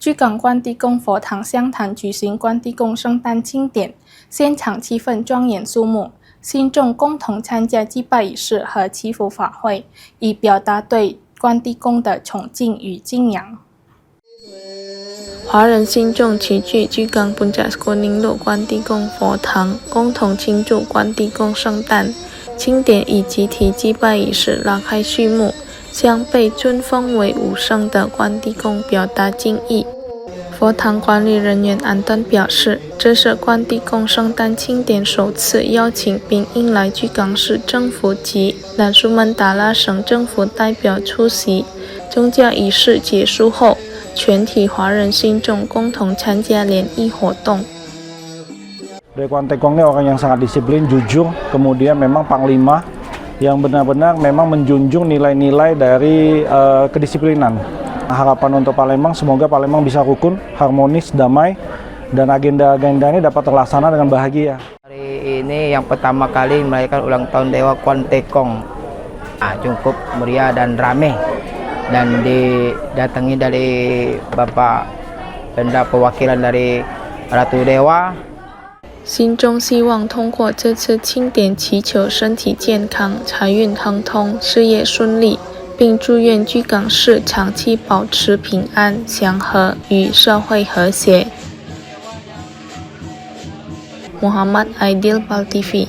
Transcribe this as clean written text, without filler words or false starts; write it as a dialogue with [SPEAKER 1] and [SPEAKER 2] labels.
[SPEAKER 1] 居港关帝宫佛堂香坛举行关帝宫圣诞庆典，现场气氛庄严肃穆，信众共同参加祭拜仪式和祈福法会，以表达对关帝宫的崇敬与敬仰。华人信众齐聚居港本扎国宁路关帝宫佛堂，共同庆祝关帝宫圣诞庆典以集体祭拜仪式拉开序幕，向被尊封为武圣的关帝宫表达敬意。佛堂管理人员安顿表示，这是关帝宫圣诞庆典首次邀请并迎来居港市政府及南苏门答腊省政府代表出席。宗教仪式结束后，全体华人信众共同参加联谊活动。
[SPEAKER 2] Dewan Tekong ini orang yang sangat disiplin, jujur, kemudian memang panglima yang benar-benar memang menjunjung nilai-nilai dari kedisiplinan. Harapan untuk Palembang, semoga Palembang bisa rukun, harmonis, damai, dan agenda-agenda ini dapat terlaksana dengan bahagia.
[SPEAKER 3] Hari ini yang pertama kali merayakan ulang tahun Dewa Kwan Tekong, cukup meriah dan ramai, dan didatangi dari Bapak Pemda Perwakilan dari Ratu Dewa。
[SPEAKER 1] 心中希望通过这次庆典祈求身体健康、财运亨通、事业顺利，并祝愿居港市长期保持平安、祥和与社会和谐。Muhammad Aidil, PAL TV。